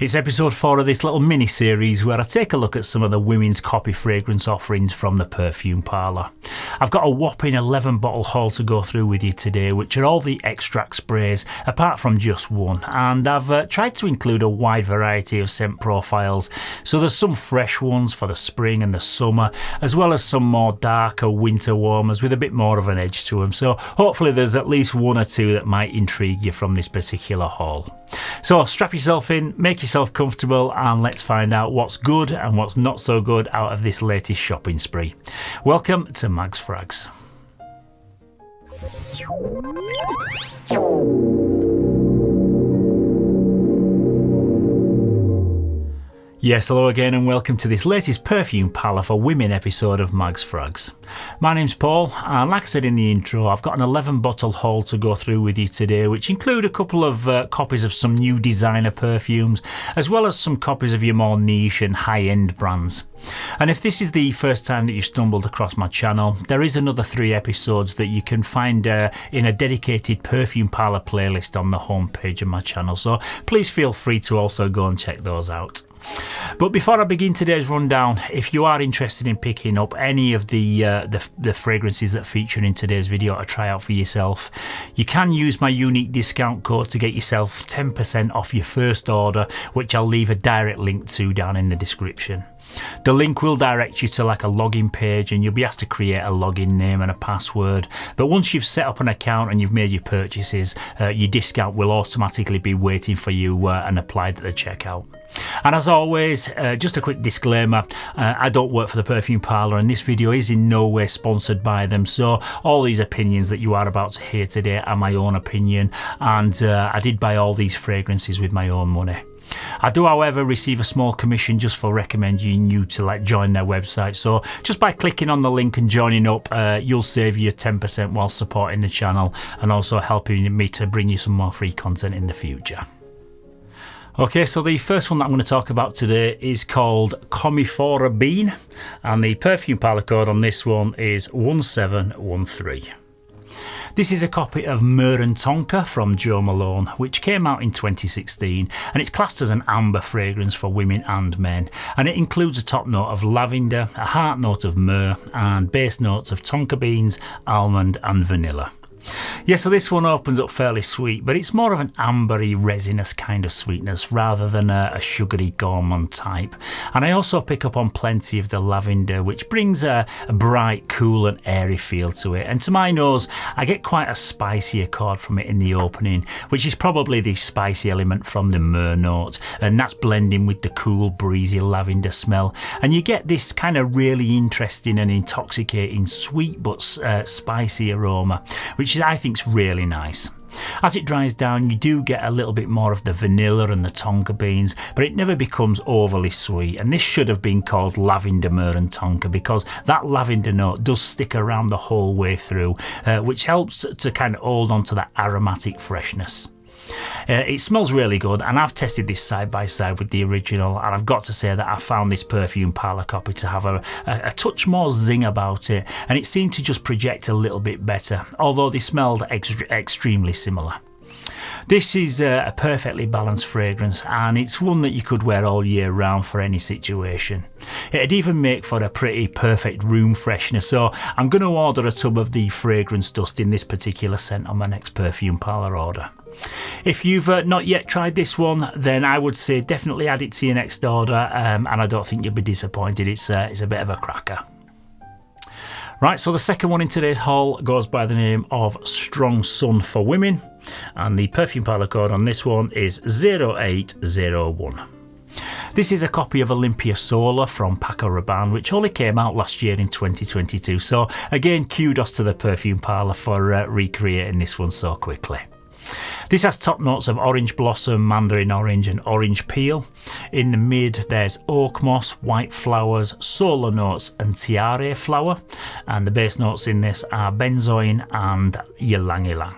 It's episode 4 of this little mini-series where I take a look at some of the women's copy fragrance offerings from the Perfume Parlour. I've got a whopping 11 bottle haul to go through with you today, which are all the extract sprays apart from just one, and I've tried to include a wide variety of scent profiles, so there's some fresh ones for the spring and the summer, as well as some more darker winter warmers with a bit more of an edge to them, so hopefully there's at least one or two that might intrigue you from this particular haul. So strap yourself in, make yourself comfortable, and let's find out what's good and what's not so good out of this latest shopping spree. Welcome to Mag's FRAGS. Yes, hello again and welcome to this latest Perfume Parlour for Women episode of Mag's FRAGS. My name's Paul, and like I said in the intro, I've got an 11 bottle haul to go through with you today, which include a couple of copies of some new designer perfumes, as well as some copies of your more niche and high-end brands. And if this is the first time that you stumbled across my channel, there is another 3 episodes that you can find in a dedicated Perfume Parlour playlist on the homepage of my channel, so please feel free to also go and check those out. But before I begin today's rundown, if you are interested in picking up any of the fragrances that feature in today's video to try out for yourself, you can use my unique discount code to get yourself 10% off your first order, which I'll leave a direct link to down in the description. The link will direct you to like a login page, and you'll be asked to create a login name and a password. But once you've set up an account and you've made your purchases, your discount will automatically be waiting for you and applied at the checkout. And as always, just a quick disclaimer, I don't work for the Perfume Parlour, and this video is in no way sponsored by them, so all these opinions that you are about to hear today are my own opinion, and I did buy all these fragrances with my own money. I do, however, receive a small commission just for recommending you to join their website, so just by clicking on the link and joining up, you'll save you 10% while supporting the channel and also helping me to bring you some more free content in the future. Okay, so the first one that I'm going to talk about today is called Commiphora Bean, and the Perfume Parlour code on this one is 1713. This is a copy of Myrrh and Tonka from Jo Malone, which came out in 2016, and it's classed as an amber fragrance for women and men, and it includes a top note of lavender, a heart note of myrrh, and base notes of tonka beans, almond and vanilla. Yeah, so this one opens up fairly sweet, but it's more of an ambery, resinous kind of sweetness rather than a sugary gourmand type. And I also pick up on plenty of the lavender, which brings a bright, cool and airy feel to it. And to my nose, I get quite a spicy accord from it in the opening, which is probably the spicy element from the myrrh note, and that's blending with the cool, breezy lavender smell. And you get this kind of really interesting and intoxicating sweet but spicy aroma, which I think is really nice. As it dries down, you do get a little bit more of the vanilla and the tonka beans, but it never becomes overly sweet, and this should have been called lavender myrrh and tonka because that lavender note does stick around the whole way through, which helps to kind of hold on to that aromatic freshness. It smells really good, and I've tested this side by side with the original, and I've got to say that I found this Perfume Parlour copy to have a touch more zing about it, and it seemed to just project a little bit better, although they smelled extremely similar. This is a perfectly balanced fragrance, and it's one that you could wear all year round for any situation. It'd even make for a pretty perfect room freshener, so I'm going to order a tub of the fragrance dust in this particular scent on my next Perfume Parlour order. If you've not yet tried this one, then I would say definitely add it to your next order, and I don't think you'll be disappointed. It's a bit of a cracker. Right, so the second one in today's haul goes by the name of Strong Sun for Women, and the Perfume Parlour code on this one is 0801. This is a copy of Olympea Solar from Paco Rabanne, which only came out last year in 2022, so again kudos to the Perfume Parlour for recreating this one so quickly. This has top notes of orange blossom, mandarin orange and orange peel. In the mid there's oak moss, white flowers, solar notes and tiare flower, and the base notes in this are benzoin and ylang ylang.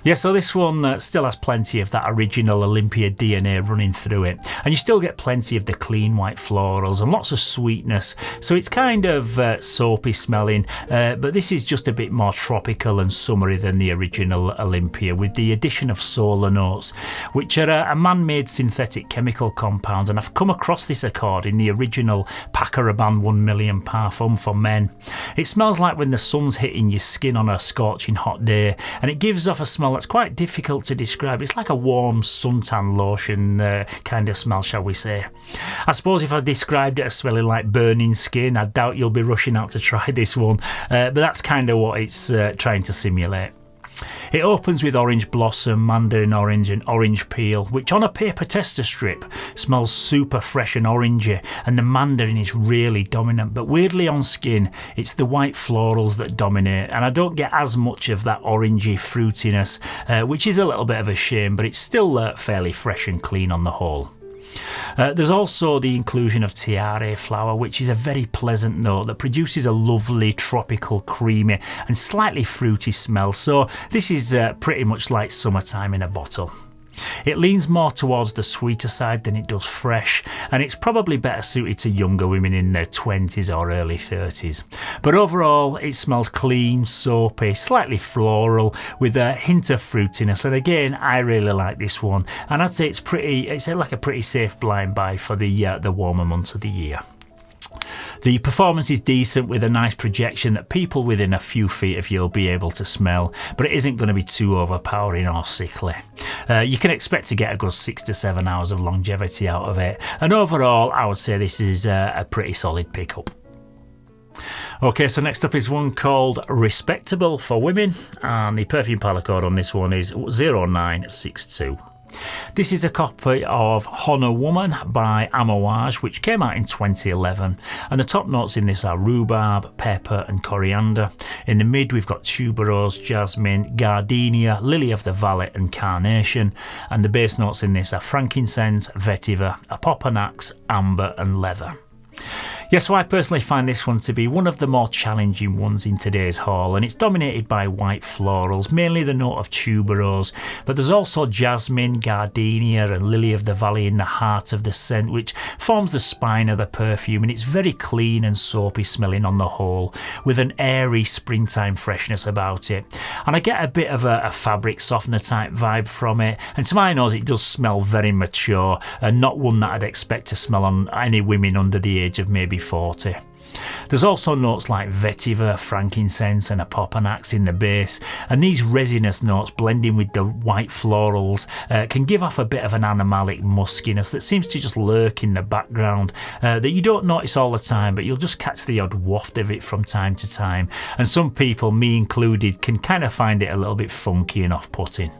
Yeah, so this one still has plenty of that original Olympea DNA running through it, and you still get plenty of the clean white florals and lots of sweetness, so it's kind of soapy smelling, but this is just a bit more tropical and summery than the original Olympea, with the addition of solar notes, which are a man-made synthetic chemical compound, and I've come across this accord in the original Paco Rabanne 1 million Parfum for men. It smells like when the sun's hitting your skin on a scorching hot day, and it gives off a smell that's quite difficult to describe. It's like a warm suntan lotion kind of smell, shall we say. I suppose if I described it as smelling like burning skin, I doubt you'll be rushing out to try this one, but that's kind of what it's trying to simulate. It opens with orange blossom, mandarin orange and orange peel, which on a paper tester strip smells super fresh and orangey, and the mandarin is really dominant, but weirdly on skin it's the white florals that dominate, and I don't get as much of that orangey fruitiness, which is a little bit of a shame, but it's still fairly fresh and clean on the whole. There's also the inclusion of tiare flower, which is a very pleasant note that produces a lovely tropical, creamy and slightly fruity smell, so this is pretty much like summertime in a bottle. It leans more towards the sweeter side than it does fresh, and it's probably better suited to younger women in their 20s or early 30s. But overall, it smells clean, soapy, slightly floral, with a hint of fruitiness, and again, I really like this one, and I'd say it's like a pretty safe blind buy for the warmer months of the year. The performance is decent, with a nice projection that people within a few feet of you will be able to smell, but it isn't going to be too overpowering or sickly. You can expect to get a good 6 to 7 hours of longevity out of it, and overall I would say this is a pretty solid pickup. Okay, so next up is one called Respectable For Women, and the Perfume Parlour code on this one is 0962. This is a copy of Honor Woman by Amouage, which came out in 2011, and the top notes in this are rhubarb, pepper and coriander. In the mid we've got tuberose, jasmine, gardenia, lily of the valley and carnation, and the base notes in this are frankincense, vetiver, apoponax, amber and leather. Yes, so I personally find this one to be one of the more challenging ones in today's haul, and it's dominated by white florals, mainly the note of tuberose, but there's also jasmine, gardenia and lily of the valley in the heart of the scent, which forms the spine of the perfume, and it's very clean and soapy smelling on the whole, with an airy springtime freshness about it. And I get a bit of a fabric softener type vibe from it, and to my nose it does smell very mature, and not one that I'd expect to smell on any women under the age of maybe 40. There's also notes like vetiver, frankincense and apoponax in the base, and these resinous notes blending with the white florals can give off a bit of an animalic muskiness that seems to just lurk in the background, that you don't notice all the time, but you'll just catch the odd waft of it from time to time, and some people, me included, can kind of find it a little bit funky and off-putting.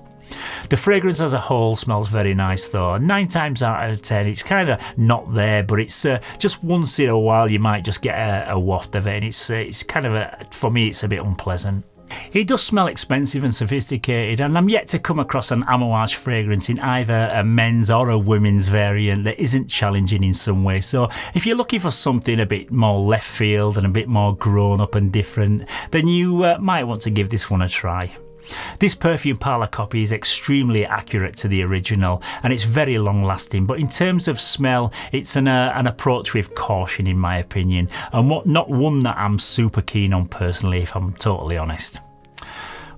The fragrance as a whole smells very nice though. 9 times out of 10 it's kind of not there, but it's just once in a while you might just get a waft of it, and it's kind of for me it's a bit unpleasant. It does smell expensive and sophisticated, and I'm yet to come across an Amouage fragrance in either a men's or a women's variant that isn't challenging in some way, so if you're looking for something a bit more left field and a bit more grown up and different, then you might want to give this one a try. This Perfume Parlour copy is extremely accurate to the original, and it's very long lasting, but in terms of smell it's an approach with caution in my opinion, and not one that I'm super keen on personally, if I'm totally honest.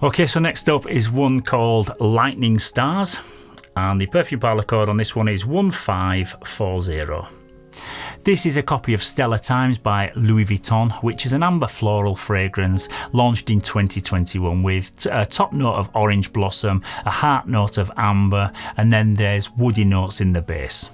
Okay, so next up is one called Lightning Stars, and the Perfume Parlour code on this one is 1540. This is a copy of Stellar Times by Louis Vuitton, which is an amber floral fragrance launched in 2021 with a top note of orange blossom, a heart note of amber, and then there's woody notes in the base.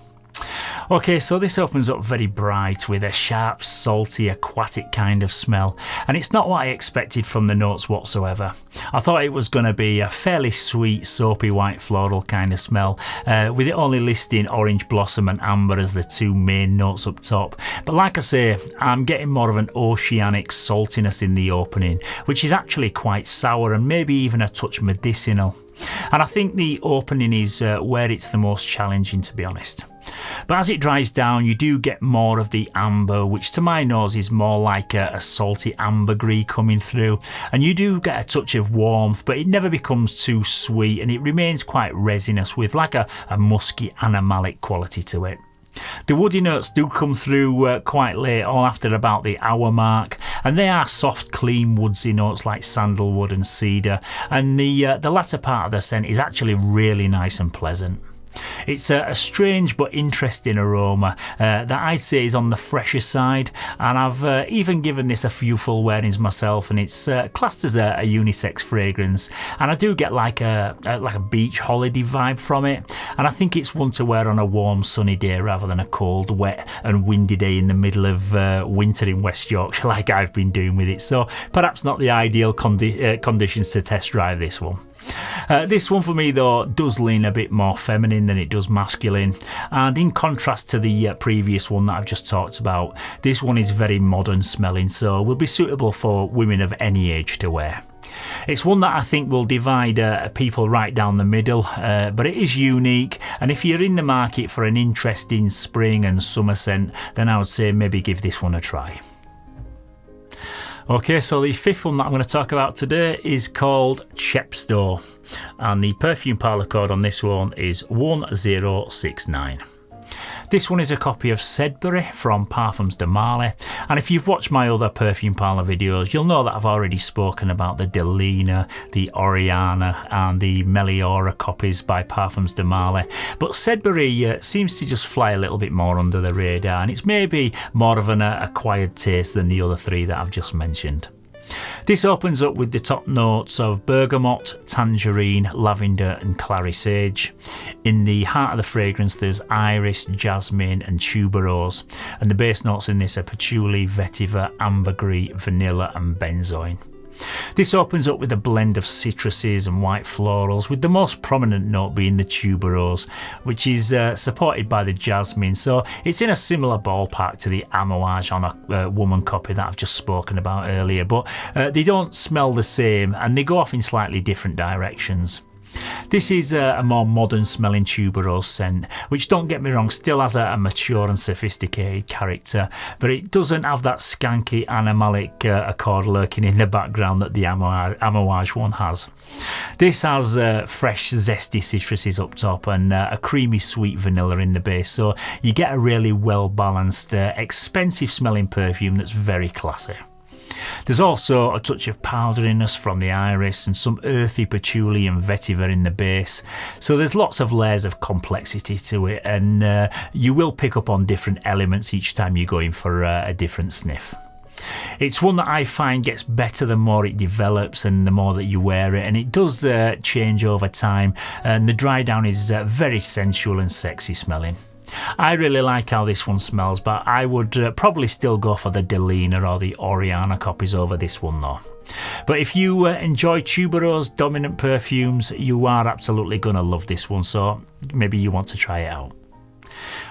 Okay, so this opens up very bright with a sharp, salty, aquatic kind of smell, and it's not what I expected from the notes whatsoever. I thought it was going to be a fairly sweet, soapy white floral kind of smell, with it only listing orange blossom and amber as the 2 main notes up top. But like I say, I'm getting more of an oceanic saltiness in the opening, which is actually quite sour and maybe even a touch medicinal. And I think the opening is where it's the most challenging, to be honest. But as it dries down, you do get more of the amber, which to my nose is more like a salty ambergris coming through, and you do get a touch of warmth, but it never becomes too sweet, and it remains quite resinous with like a musky animalic quality to it. The woody notes do come through quite late on, after about the hour mark, and they are soft, clean woodsy notes like sandalwood and cedar, and the latter part of the scent is actually really nice and pleasant. It's a strange but interesting aroma that I'd say is on the fresher side, and I've even given this a few full wearings myself, and it's classed as a unisex fragrance, and I do get like a beach holiday vibe from it, and I think it's one to wear on a warm sunny day rather than a cold, wet and windy day in the middle of winter in West Yorkshire like I've been doing with it, so perhaps not the ideal conditions to test drive this one. This one for me though does lean a bit more feminine than it does masculine, and in contrast to the previous one that I've just talked about, this one is very modern smelling, so will be suitable for women of any age to wear. It's one that I think will divide people right down the middle, but it is unique, and if you're in the market for an interesting spring and summer scent, then I would say maybe give this one a try. Okay, so the fifth one that I'm going to talk about today is called Chepstow, and the Perfume Parlour code on this one is 1069. This one is a copy of Sedbury from Parfums de Marly, and if you've watched my other Perfume Parlour videos, you'll know that I've already spoken about the Delina, the Oriana and the Meliora copies by Parfums de Marly, but Sedbury seems to just fly a little bit more under the radar, and it's maybe more of an acquired taste than the other three that I've just mentioned. This opens up with the top notes of bergamot, tangerine, lavender and clary sage. In the heart of the fragrance there's iris, jasmine and tuberose, and the base notes in this are patchouli, vetiver, ambergris, vanilla and benzoin. This opens up with a blend of citruses and white florals, with the most prominent note being the tuberose, which is supported by the jasmine, so it's in a similar ballpark to the Amouage on a woman copy that I've just spoken about earlier, but they don't smell the same and they go off in slightly different directions. This is a more modern smelling tuberose scent, which, don't get me wrong, still has a mature and sophisticated character, but it doesn't have that skanky animalic accord lurking in the background that the Amouage one has. This has fresh zesty citruses up top and a creamy sweet vanilla in the base, so you get a really well balanced expensive smelling perfume that's very classy. There's also a touch of powderiness from the iris and some earthy patchouli and vetiver in the base, so there's lots of layers of complexity to it, and you will pick up on different elements each time you go in for a different sniff. It's one that I find gets better the more it develops and the more that you wear it, and it does change over time, and the dry down is very sensual and sexy smelling. I really like how this one smells, but I would probably still go for the Delina or the Oriana copies over this one though. But if you enjoy tuberose dominant perfumes, you are absolutely going to love this one, so maybe you want to try it out.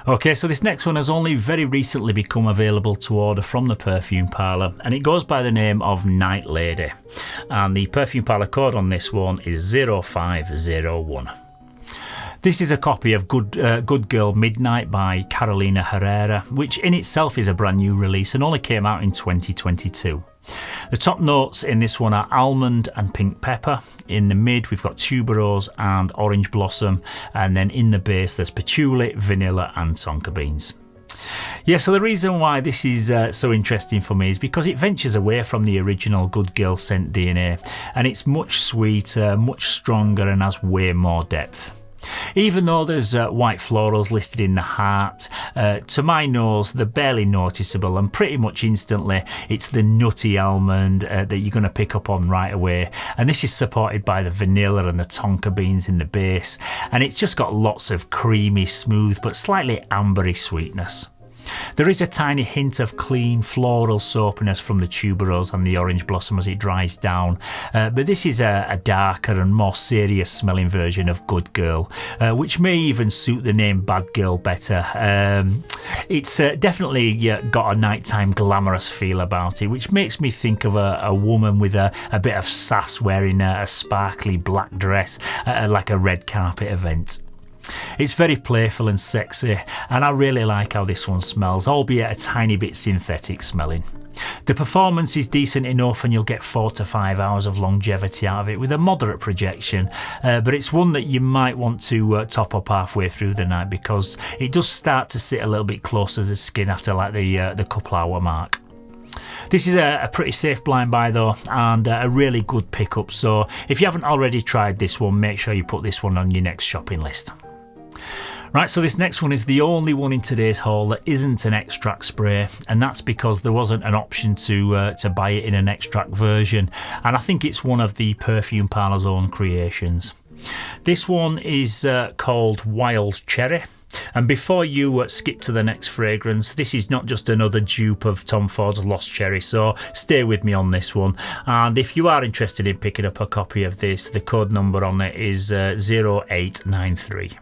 Okay, so this next one has only very recently become available to order from the Perfume Parlour, and it goes by the name of Night Lady, and the Perfume Parlour code on this one is 0501. This is a copy of Good Girl Midnight by Carolina Herrera, which in itself is a brand new release and only came out in 2022. The top notes in this one are almond and pink pepper. In the mid we've got tuberose and orange blossom, and then in the base there's patchouli, vanilla and tonka beans. Yeah, so the reason why this is so interesting for me is because it ventures away from the original Good Girl scent DNA, and it's much sweeter, much stronger and has way more depth. Even though there's white florals listed in the heart, to my nose they're barely noticeable, and pretty much instantly it's the nutty almond that you're going to pick up on right away, and this is supported by the vanilla and the tonka beans in the base, and it's just got lots of creamy, smooth but slightly ambery sweetness. There is a tiny hint of clean floral soapiness from the tuberose and the orange blossom as it dries down, but this is a darker and more serious smelling version of Good Girl, which may even suit the name Bad Girl better. It's definitely got a nighttime glamorous feel about it, which makes me think of a woman with a bit of sass wearing a sparkly black dress at like a red carpet event. It's very playful and sexy, and I really like how this one smells, albeit a tiny bit synthetic smelling. The performance is decent enough and you'll get 4 to 5 hours of longevity out of it with a moderate projection, but it's one that you might want to top up halfway through the night because it does start to sit a little bit closer to the skin after like the couple hour mark. This is a pretty safe blind buy though, and a really good pickup, so if you haven't already tried this one, make sure you put this one on your next shopping list. Right, so this next one is the only one in today's haul that isn't an extract spray, and that's because there wasn't an option to buy it in an extract version, and I think it's one of the Perfume Parlour's own creations. This one is called Wild Cherry. And before you skip to the next fragrance, this is not just another dupe of Tom Ford's Lost Cherry, so stay with me on this one. And if you are interested in picking up a copy of this, the code number on it is 0893.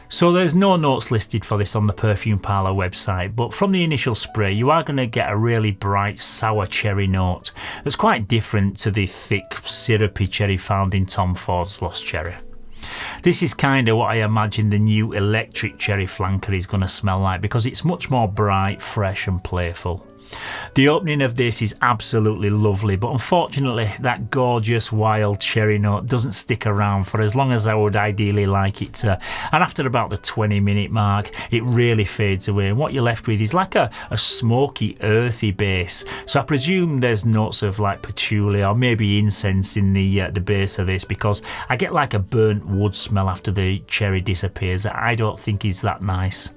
So there's no notes listed for this on the Perfume Parlour website, but from the initial spray you are going to get a really bright sour cherry note that's quite different to the thick syrupy cherry found in Tom Ford's Lost Cherry. This is kind of what I imagine the new electric cherry flanker is going to smell like, because it's much more bright, fresh and playful. The opening of this is absolutely lovely, but unfortunately that gorgeous wild cherry note doesn't stick around for as long as I would ideally like it to, and after about the 20-minute mark it really fades away, and what you're left with is like a smoky, earthy base. So I presume there's notes of like patchouli or maybe incense in the base of this, because I get like a burnt wood smell after the cherry disappears that I don't think is that nice.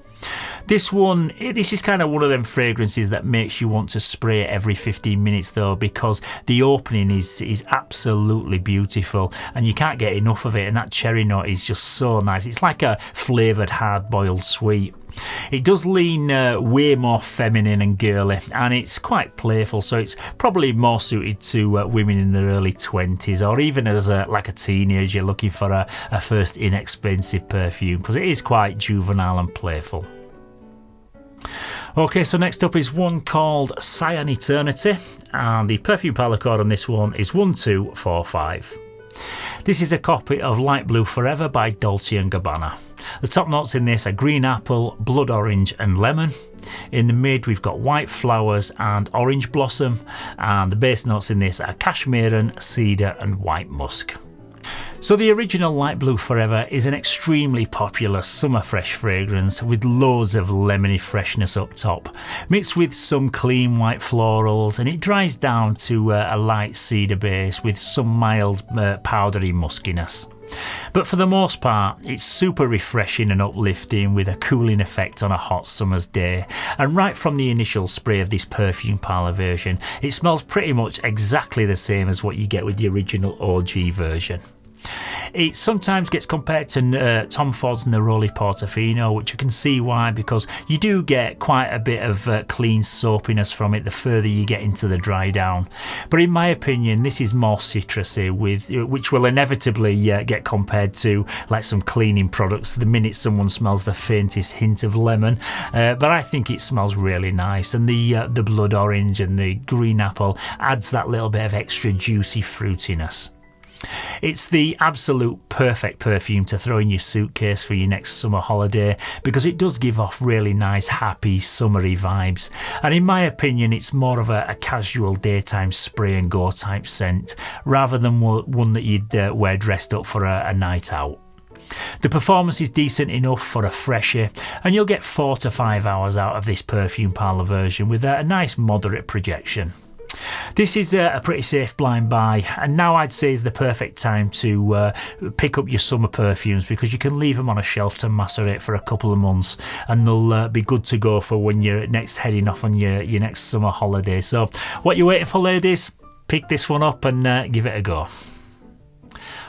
This is kind of one of them fragrances that makes you want to spray it every 15 minutes though, because the opening is absolutely beautiful and you can't get enough of it, and that cherry note is just so nice. It's like a flavoured hard-boiled sweet. It does lean way more feminine and girly, and it's quite playful, so it's probably more suited to women in their early 20s, or even as like a teenager looking for a first inexpensive perfume, because it is quite juvenile and playful. Okay, so next up is one called Cyan Eternity, and the Perfume Parlour code on this one is 1245. This is a copy of Light Blue Forever by Dolce & Gabbana. The top notes in this are green apple, blood orange and lemon. In the mid we've got white flowers and orange blossom, and the base notes in this are cashmere, cedar and white musk. So the original Light Blue Forever is an extremely popular summer fresh fragrance with loads of lemony freshness up top, mixed with some clean white florals, and it dries down to a light cedar base with some mild powdery muskiness. But for the most part, it's super refreshing and uplifting with a cooling effect on a hot summer's day. And right from the initial spray of this Perfume Parlour version, it smells pretty much exactly the same as what you get with the original OG version. It sometimes gets compared to Tom Ford's Neroli Portofino, which I can see why, because you do get quite a bit of clean soapiness from it the further you get into the dry down. But in my opinion, this is more citrusy, which will inevitably get compared to like some cleaning products the minute someone smells the faintest hint of lemon. But I think it smells really nice, and the blood orange and the green apple adds that little bit of extra juicy fruitiness. It's the absolute perfect perfume to throw in your suitcase for your next summer holiday, because it does give off really nice, happy, summery vibes. And in my opinion, it's more of a casual daytime spray and go type scent, rather than one that you'd wear dressed up for a night out. The performance is decent enough for a freshie, and you'll get 4 to 5 hours out of this Perfume Parlour version with a nice moderate projection. This is a pretty safe blind buy, and now I'd say is the perfect time to pick up your summer perfumes, because you can leave them on a shelf to macerate for a couple of months and they'll be good to go for when you're next heading off on your next summer holiday. So what you waiting for, ladies? Pick this one up and give it a go.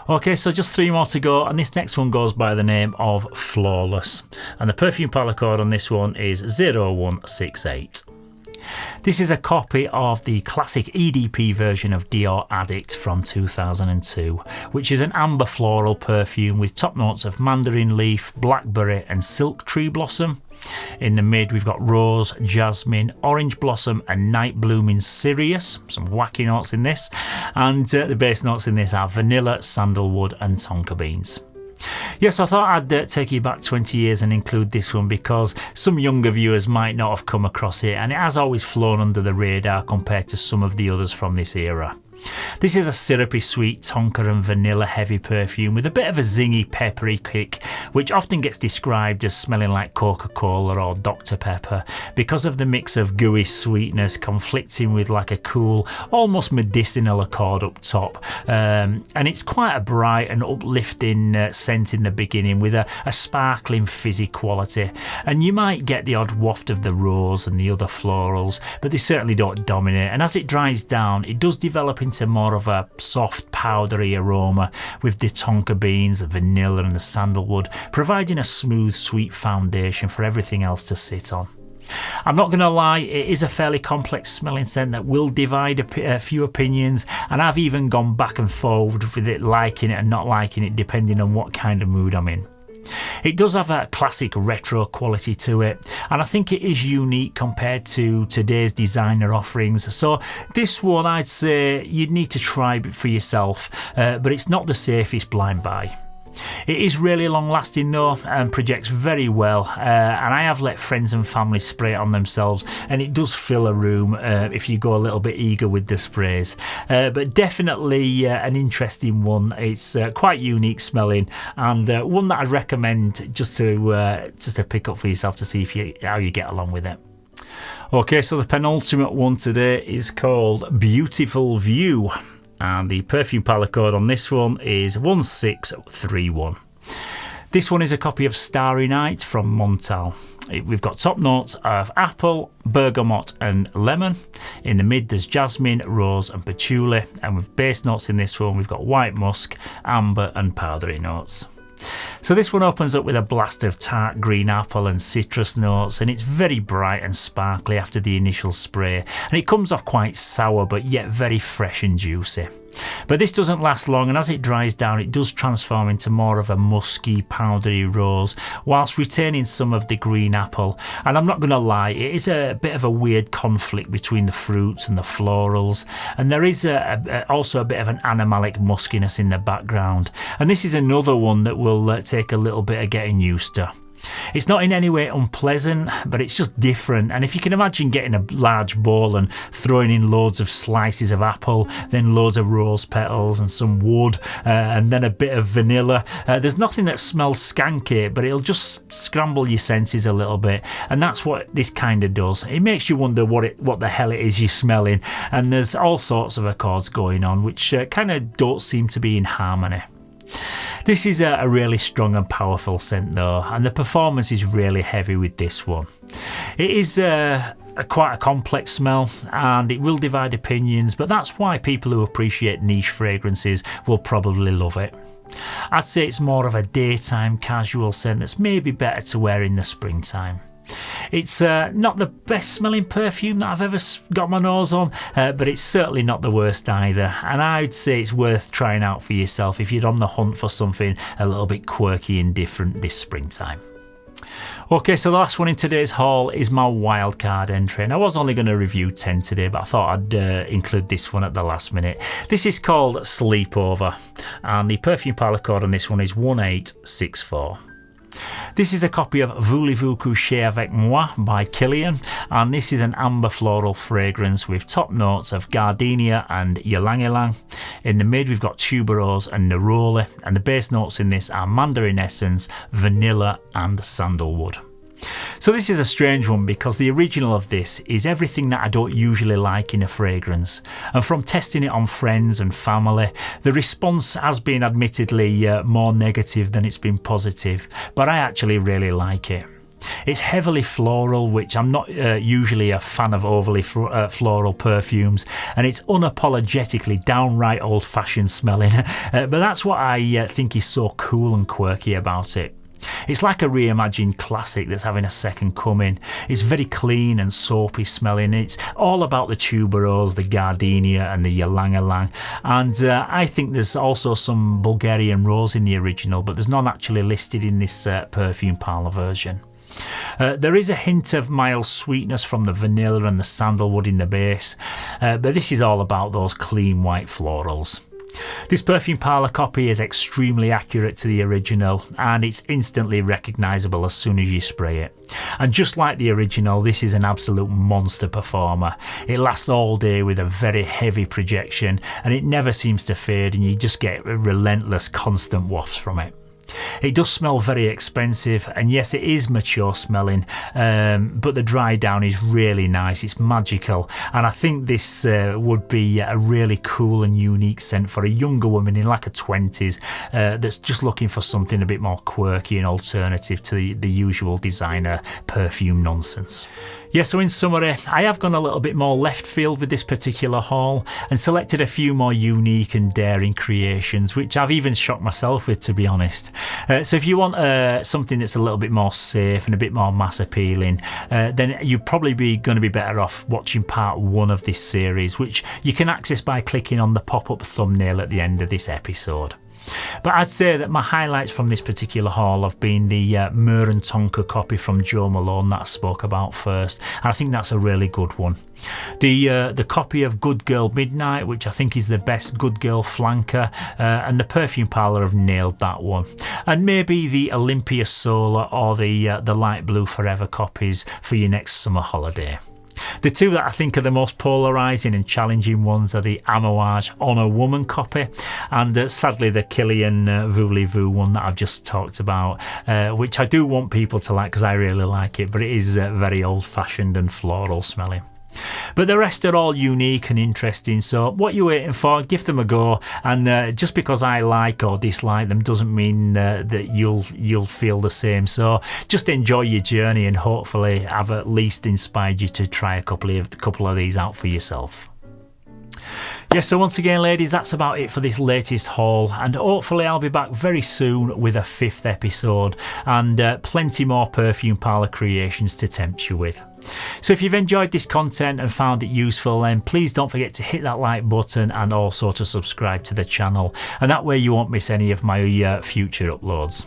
Okay, so just 3 more to go, and this next one goes by the name of Flawless, and the Perfume Parlour code on this one is 0168. This is a copy of the classic EDP version of Dior Addict from 2002, which is an amber floral perfume with top notes of mandarin leaf, blackberry and silk tree blossom. In the mid we've got rose, jasmine, orange blossom and night blooming Sirius, some wacky notes in this, and the base notes in this are vanilla, sandalwood and tonka beans. Yes, I thought I'd take you back 20 years and include this one because some younger viewers might not have come across it, and it has always flown under the radar compared to some of the others from this era. This is a syrupy sweet Tonka and vanilla heavy perfume with a bit of a zingy peppery kick, which often gets described as smelling like Coca-Cola or Dr. Pepper because of the mix of gooey sweetness conflicting with like a cool, almost medicinal accord up top. And it's quite a bright and uplifting scent in the beginning with a sparkling fizzy quality. And you might get the odd waft of the rose and the other florals, but they certainly don't dominate. And as it dries down, it does develop into more of a soft powdery aroma with the Tonka beans, the vanilla and the sandalwood, providing a smooth sweet foundation for everything else to sit on. I'm not going to lie, it is a fairly complex smelling scent that will divide a few opinions, and I've even gone back and forward with it, liking it and not liking it depending on what kind of mood I'm in. It does have a classic retro quality to it, and I think it is unique compared to today's designer offerings. So this one, I'd say you'd need to try it for yourself, but it's not the safest blind buy. It is really long lasting though and projects very well, and I have let friends and family spray it on themselves, and it does fill a room if you go a little bit eager with the sprays. But definitely an interesting one. It's quite unique smelling, and one that I'd recommend just to pick up for yourself to see how you get along with it. Okay, so the penultimate one today is called Beautiful View, and the Perfume Parlour code on this one is 1631. This one is a copy of Starry Night from Montal. We've got top notes of apple, bergamot and lemon. In the mid there's jasmine, rose and patchouli, and with base notes in this one we've got white musk, amber and powdery notes. So this one opens up with a blast of tart green apple and citrus notes, and it's very bright and sparkly after the initial spray, and it comes off quite sour but yet very fresh and juicy. But this doesn't last long, and as it dries down it does transform into more of a musky powdery rose whilst retaining some of the green apple. And I'm not going to lie, it is a bit of a weird conflict between the fruits and the florals, and there is also a bit of an animalic muskiness in the background, and this is another one that will take a little bit of getting used to. It's not in any way unpleasant, but it's just different. And if you can imagine getting a large bowl and throwing in loads of slices of apple, then loads of rose petals and some wood, and then a bit of vanilla, there's nothing that smells skanky, but it'll just scramble your senses a little bit. And that's what this kind of does. It makes you wonder what the hell it is you're smelling, and there's all sorts of accords going on which kind of don't seem to be in harmony. This is a really strong and powerful scent though, and the performance is really heavy with this one. It is quite a complex smell, and it will divide opinions, but that's why people who appreciate niche fragrances will probably love it. I'd say it's more of a daytime casual scent that's maybe better to wear in the springtime. It's not the best smelling perfume that I've ever got my nose on, but it's certainly not the worst either, and I'd say it's worth trying out for yourself if you're on the hunt for something a little bit quirky and different this springtime. Okay, so the last one in today's haul is my wildcard entry, and I was only going to review 10 today, but I thought I'd include this one at the last minute. This is called Sleepover, and the Perfume Parlour code on this one is 1864. This is a copy of Voulez-vous coucher avec moi by Kilian, and this is an amber floral fragrance with top notes of gardenia and ylang-ylang. In the mid we've got tuberose and neroli, and the base notes in this are mandarin essence, vanilla and sandalwood. So this is a strange one because the original of this is everything that I don't usually like in a fragrance, and from testing it on friends and family, the response has been admittedly more negative than it's been positive, but I actually really like it. It's heavily floral, which I'm not usually a fan of overly floral perfumes, and it's unapologetically downright old-fashioned smelling, but that's what I think is so cool and quirky about it. It's like a reimagined classic that's having a second coming. It's very clean and soapy smelling. It's all about the tuberose, the gardenia and the ylang-ylang, and I think there's also some Bulgarian rose in the original, but there's none actually listed in this Perfume Parlour version. There is a hint of mild sweetness from the vanilla and the sandalwood in the base, but this is all about those clean white florals. This Perfume Parlour copy is extremely accurate to the original, and it's instantly recognisable as soon as you spray it. And just like the original, this is an absolute monster performer. It lasts all day with a very heavy projection, and it never seems to fade, and you just get relentless constant wafts from it. It does smell very expensive, and yes, it is mature smelling, but the dry down is really nice. It's magical, and I think this would be a really cool and unique scent for a younger woman in like her 20s that's just looking for something a bit more quirky and alternative to the usual designer perfume nonsense. Yeah, so in summary, I have gone a little bit more left field with this particular haul and selected a few more unique and daring creations, which I've even shocked myself with, to be honest. So if you want something that's a little bit more safe and a bit more mass appealing, then you'd probably be going to be better off watching part 1 of this series, which you can access by clicking on the pop-up thumbnail at the end of this episode. But I'd say that my highlights from this particular haul have been the Myrrh and Tonka copy from Jo Malone that I spoke about first, and I think that's a really good one. The copy of Good Girl Midnight, which I think is the best Good Girl flanker, and the Perfume Parlour have nailed that one. And maybe the Olympea Solar or the Light Blue Forever copies for your next summer holiday. The two that I think are the most polarising and challenging ones are the Amouage On a Woman copy and sadly the Kilian Voulez-Vous one that I've just talked about, which I do want people to like because I really like it, but it is very old-fashioned and floral smelling. But the rest are all unique and interesting, so what you're waiting for, give them a go. And just because I like or dislike them doesn't mean that you'll feel the same. So just enjoy your journey, and hopefully I've at least inspired you to try a couple of these out for yourself. Yes, so once again, ladies, that's about it for this latest haul, and hopefully I'll be back very soon with a 5th episode and plenty more Perfume Parlour creations to tempt you with. So if you've enjoyed this content and found it useful, then please don't forget to hit that like button and also to subscribe to the channel, and that way you won't miss any of my future uploads.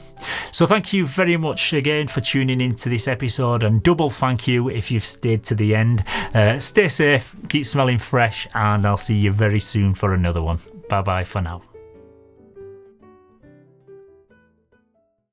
So thank you very much again for tuning into this episode, and double thank you if you've stayed to the end. Stay safe, keep smelling fresh, and I'll see you very soon for another one. Bye bye for now.